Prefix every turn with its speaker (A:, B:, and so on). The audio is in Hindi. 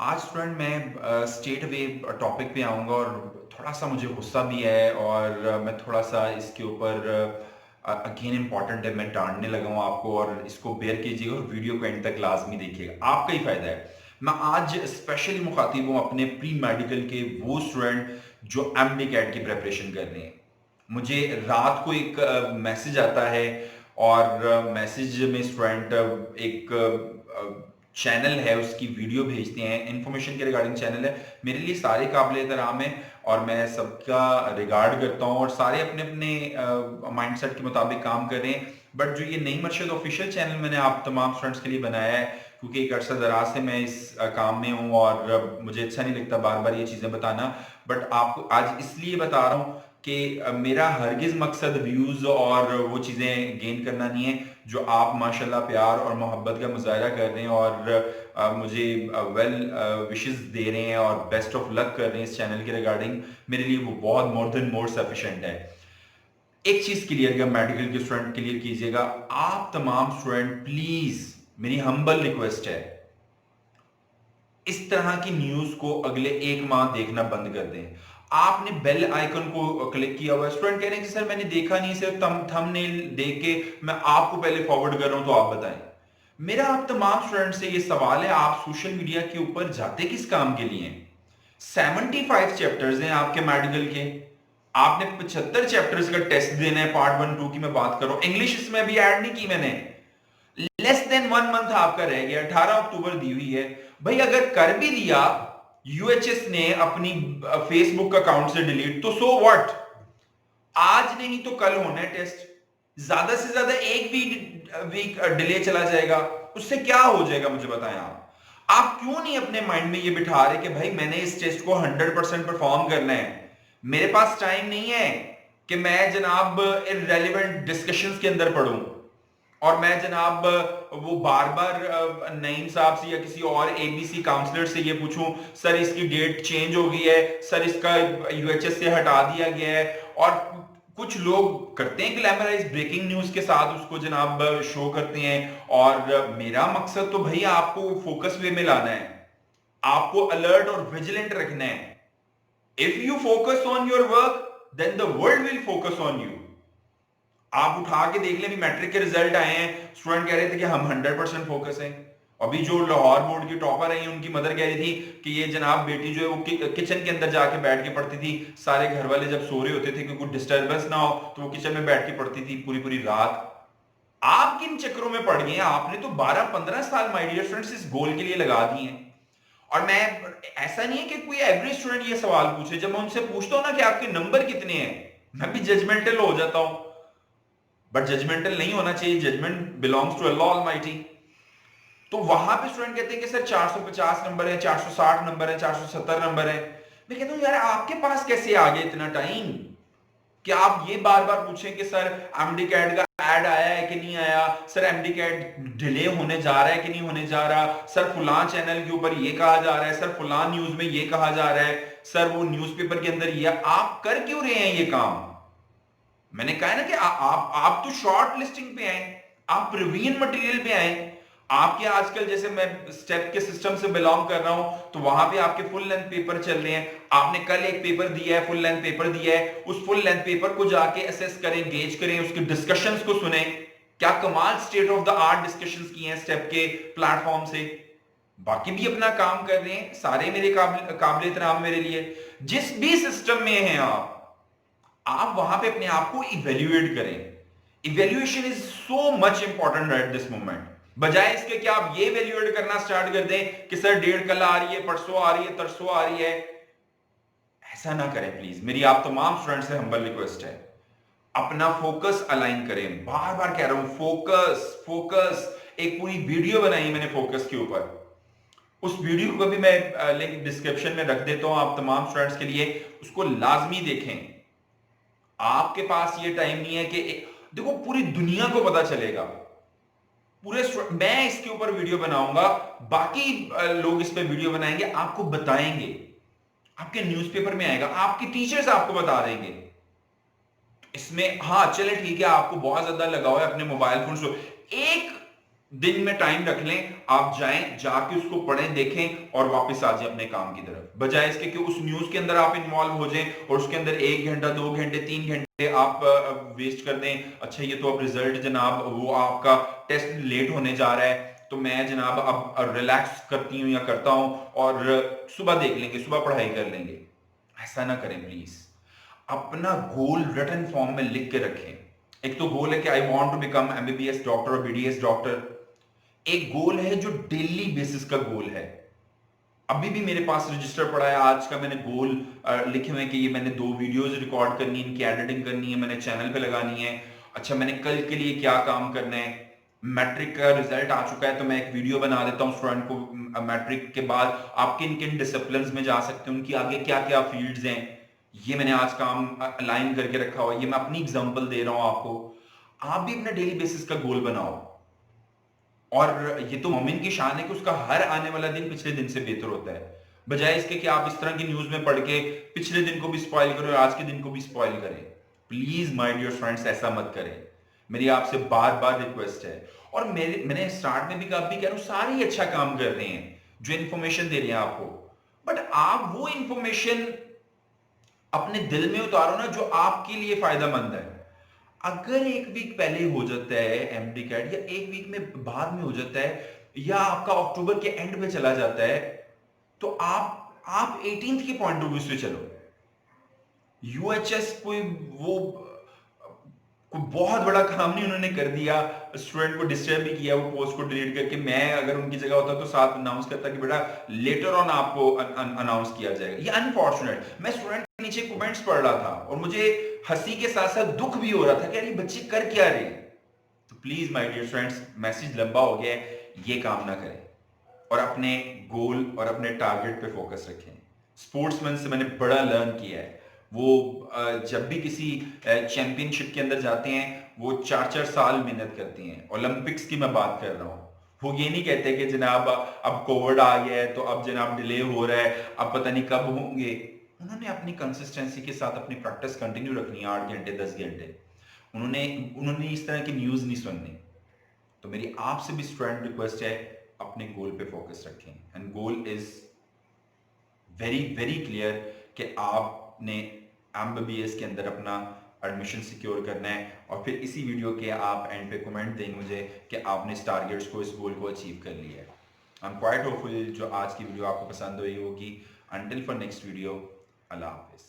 A: आज स्टूडेंट मैं स्टेट वे टॉपिक पे आऊँगा और थोड़ा-सा मुझे गुस्सा भी है और मैं थोड़ा-सा इसके ऊपर अगेन इम्पोर्टेंट है, मैं डाँटने लगा हूँ आपको और इसको बेयर कीजिएगा और वीडियो को एंड तक लाज़मी देखिएगा, आपका ही फ़ायदा है। मैं आज स्पेशली मुखातिब हूँ अपने प्री मेडिकल के वो स्टूडेंट जो एमडी कैट की प्रिपरेशन कर रहे हैं। मुझे रात को एक मैसेज आता है और मैसेज में स्टूडेंट एक चैनल है उसकी वीडियो भेजते हैं, इंफॉर्मेशन के रिगार्डिंग चैनल है। मेरे लिए सारे काबिल एहतराम है और मैं सबका रिगार्ड करता हूँ और सारे अपने अपने माइंडसेट के मुताबिक काम कर रहे हैं। बट जो ये नई मर्शद ऑफिशियल चैनल मैंने आप तमाम स्टूडेंट्स के लिए बनाया है, क्योंकि एक अरसा दराज से मैं इस काम में हूँ और मुझे अच्छा नहीं लगता बार बार ये चीज़ें बताना। बट आपको आज इसलिए बता रहा हूँ कि मेरा हरगिज मकसद व्यूज और वो चीज़ें गेन करना नहीं है जो आप माशाल्लाह प्यार और मोहब्बत का मुजाहरा कर रहे हैं और मुझे वेल विशेस दे रहे हैं और बेस्ट ऑफ लक कर रहे हैं इस चैनल के रिगार्डिंग। मेरे लिए वो बहुत मोर देन मोर सफिशिएंट है। एक चीज क्लियर कर मेडिकल के स्टूडेंट क्लियर कीजिएगा, आप तमाम स्टूडेंट प्लीज मेरी हम्बल रिक्वेस्ट है, इस तरह की न्यूज को अगले एक माह देखना बंद कर दें। आपने बेल आइकन को क्लिक किया हुआ है, स्टूडेंट कह रहे हैं कि सर मैंने देखा नहीं, सिर्फ थंबनेल देख के मैं आपको पहले फॉरवर्ड कर रहा हूं, तो आप बताएं। मेरा आप तमाम स्टूडेंट से ये सवाल है, आप सोशल मीडिया के ऊपर जाते किस काम के लिए हैं? 75 चैप्टर्स हैं आपके मेडिकल के, आपने 75 चैप्टर्स का टेस्ट देना है। पार्ट 1 2 की मैं बात कर रहा हूं, इंग्लिश इसमें भी ऐड नहीं की मैंने। लेस देन 1 मंथ आपका रह गया, 18 अक्टूबर दी हुई है। भाई अगर कर भी दिया यूएचएस ने अपनी फेसबुक अकाउंट से डिलीट, तो सो व्हाट, आज नहीं तो कल होना है टेस्ट। ज्यादा से ज्यादा एक वीक डिले चला जाएगा, उससे क्या हो जाएगा मुझे बताएं। आप क्यों नहीं अपने माइंड में ये बिठा रहे कि भाई मैंने इस टेस्ट को 100% परफॉर्म करना है। मेरे पास टाइम नहीं है कि मैं जनाब इररेलेवेंट डिस्कशंस के अंदर पढ़ूं और मैं जनाब वो बार बार नईम साहब से या किसी और एबीसी काउंसलर से ये पूछूं, सर इसकी डेट चेंज हो गई है, सर इसका यूएचएस से हटा दिया गया है। और कुछ लोग करते हैं ग्लैमराइज, ब्रेकिंग न्यूज के साथ उसको जनाब शो करते हैं। और मेरा मकसद तो भाई आपको फोकस वे में लाना है, आपको अलर्ट और विजिलेंट रखना है। If you focus on your work then the world will focus on you. आप उठा के देख लें, अभी मैट्रिक के रिजल्ट आए हैं, स्टूडेंट कह रहे थे कि हम 100% फोकस हैं। अभी जो लाहौर बोर्ड की टॉपर रही हैं उनकी मदर कह रही थी कि ये जनाब बेटी जो है वो किचन के अंदर जाके बैठ के पढ़ती थी, सारे घर वाले जब सो रहे होते थे कि कुछ डिस्टर्बेंस ना हो तो वो किचन में बैठ के पढ़ती थी पूरी पूरी रात। आप किन चक्रों में पड़ गए हैं? आपने तो 12-15 साल माय डियर फ्रेंड्स इस गोल के लिए लगा दिए हैं। और मैं, ऐसा नहीं है कि कोई एवरेज स्टूडेंट ये सवाल पूछे, जब मैं उनसे पूछता हूं ना कि आपके नंबर कितने हैं, मैं भी जजमेंटल हो जाता हूं। बट जजमेंटल नहीं होना चाहिए, judgement belongs to Allah almighty. तो वहां पे स्टूडेंट कहते हैं कि सर 450 नंबर है, 460 नंबर है, 470 नंबर है। मैं कहता हूं यार आपके पास कैसे आ गया इतना टाइम कि आप ये बार बार पूछें कि सर एमडी कैट का ऐड आया है कि नहीं आया, सर एमडी कैट डिले होने जा रहा है कि नहीं होने जा रहा, सर फुलां चैनल के ऊपर ये कहा जा रहा है, सर फुलां न्यूज में ये कहा जा रहा है, सर वो न्यूज़पेपर के अंदर ये। आप कर क्यों रहे हैं ये काम? मैंने कहा ना कि आप तो शॉर्ट लिस्टिंग पे आए, आप प्रीवियन मटेरियल पे आए। आपके आजकल जैसे मैं स्टेप के सिस्टम से बिलोंग कर रहा हूं तो वहां पे आपके फुल लेंथ पेपर चल रहे हैं। आपने कल एक पेपर दिया है, फुल लेंथ पेपर दिया है, उस फुल लेंथ पेपर को जाके असेस करें, गेज करें, उसके डिस्कशंस को सुने। क्या कमाल state of the art discussions किए हैं स्टेप के प्लेटफॉर्म से। बाकी भी अपना काम कर रहे हैं, सारे मेरे काबिल एहतराम मेरे लिए। जिस भी सिस्टम में हैं आप वहां पे अपने आप को इवेल्युएट करें। Evaluation is so much important at this moment. बजाय इसके कि आप ये इवेल्युएट करना स्टार्ट कर दें कि सर डेढ़ कल आ रही है, परसों आ रही है, तरसों आ रही है, ऐसा ना करें प्लीज। मेरी आप तमाम स्टूडेंट से हम्बल रिक्वेस्ट है, अपना फोकस अलाइन करें। बार बार कह रहा हूं फोकस फोकस। एक पूरी वीडियो बनाई मैंने फोकस के ऊपर, उस वीडियो को भी मैं लिंक डिस्क्रिप्शन में रख देता हूं आप तमाम स्टूडेंट्स के लिए, उसको लाजमी देखें। आपके पास ये टाइम नहीं है कि देखो पूरी दुनिया को पता चलेगा, पूरे मैं इसके ऊपर वीडियो बनाऊंगा, बाकी लोग इस पे वीडियो बनाएंगे, आपको बताएंगे, आपके न्यूज़पेपर में आएगा, आपके टीचर्स आपको बता देंगे। इसमें हाँ चले ठीक है, आपको बहुत ज्यादा लगाव है अपने मोबाइल फोन से, एक दिन में टाइम रख लें, आप जाएं, जाके उसको पढ़ें, देखें और वापस आ जाएं अपने काम की तरफ, बजाय इसके कि उस न्यूज के अंदर आप इन्वॉल्व हो जाएं और उसके अंदर 1 घंटा 2 घंटे 3 घंटे आप वेस्ट कर दें। अच्छा ये तो अब रिजल्ट जनाब, वो आपका टेस्ट लेट होने जा रहा है, तो मैं जनाब अब रिलैक्स करती हूँ या करता हूँ और सुबह देख लेंगे, सुबह पढ़ाई कर लेंगे। ऐसा ना करें प्लीज। अपना गोल रिटन फॉर्म में लिख के रखें। एक तो गोल है कि I want to become MBBS doctor और बीडीएस डॉक्टर। एक गोल है जो डेली बेसिस का गोल है। अभी भी मेरे पास रजिस्टर पड़ा है, आज का मैंने गोल लिखे हुए हैं कि ये मैंने 2 वीडियोस रिकॉर्ड करनी है, इनकी एडिटिंग करनी है, मैंने चैनल पे लगानी है। अच्छा मैंने कल के लिए क्या काम करना है, मैट्रिक का रिजल्ट आ चुका है तो मैं एक वीडियो बना देता हूँ स्टूडेंट को, मैट्रिक के बाद आप किन किन डिसिप्लिन में जा सकते हैं, उनकी आगे क्या क्या फील्ड्स हैं, ये मैंने आज काम अलाइन करके रखा हुआ है। ये मैं अपनी एग्जांपल दे रहा हूं आपको। आप भी अपना डेली बेसिस का गोल बनाओ। और ये तो मोमिन की शान है कि उसका हर आने वाला दिन पिछले दिन से बेहतर होता है, बजाय इसके कि आप इस तरह की न्यूज में पढ़ के पिछले दिन को भी स्पॉइल करें और आज के दिन को भी स्पॉइल करें। प्लीज माय डियर फ्रेंड्स ऐसा मत करें, मेरी आपसे बार बार रिक्वेस्ट है। और मैंने स्टार्ट में भी कहा, भी कह रहा हूं, सारे ही अच्छा काम कर रहे हैं जो इन्फॉर्मेशन दे रहे हैं आपको, बट आप वो इन्फॉर्मेशन अपने दिल में उतारो ना जो आपके लिए फायदेमंद है। अगर 1 वीक पहले हो जाता है एमडी कैट, या 1 वीक में बाद में हो जाता है, या आपका अक्टूबर के एंड पे चला जाता है, तो आप 18th के पॉइंट ऑफ व्यू से चलो। यूएचएस कोई वो कोई बहुत बड़ा काम नहीं उन्होंने कर दिया, स्टूडेंट को डिस्टर्ब भी किया वो पोस्ट को डिलीट करके। मैं अगर उनकी जगह होता तो साथ अनाउंस करता कि बेटा लेटर ऑन आपको अनाउंस किया जाएगा। ये अनफॉर्चुनेट, मैं स्टूडेंट के नीचे कमेंट्स पढ़ रहा था और मुझे हंसी के साथ साथ दुख भी हो रहा था कि यार ये बच्चे कर क्या रहे। तो please my dear friends, message लंबा हो गया है, ये काम ना करें और अपने गोल और अपने टारगेट पे फोकस रखें। स्पोर्ट्समैन से मैंने बड़ा लर्न किया है, वो जब भी किसी चैंपियनशिप के अंदर जाते हैं वो 4-4 साल मेहनत करती हैं। ओलंपिक्स की मैं बात कर रहा हूँ। वो ये नहीं कहते कि जनाब अब कोविड आ गया है तो अब जनाब डिले हो रहा है, अब पता नहीं कब होंगे। उन्होंने अपनी कंसिस्टेंसी के साथ अपनी प्रैक्टिस कंटिन्यू रखनी है, 8 घंटे 10 घंटे। उन्होंने उन्होंने इस तरह की न्यूज नहीं सुननी। तो मेरी आपसे भी स्टूडेंट रिक्वेस्ट है, अपने गोल पे फोकस रखें। And goal is very very clear कि आपने एमबीबीएस के अंदर अपना एडमिशन सिक्योर करना है। और फिर इसी वीडियो के आप एंड पे कमेंट देंगे मुझे कि आपने इस टारगेट्स को, इस गोल को अचीव कर लिया है। आई एम क्वाइट होपफुल जो आज की वीडियो आपको पसंद हुई होगी। Until for next video, Allah Hafiz.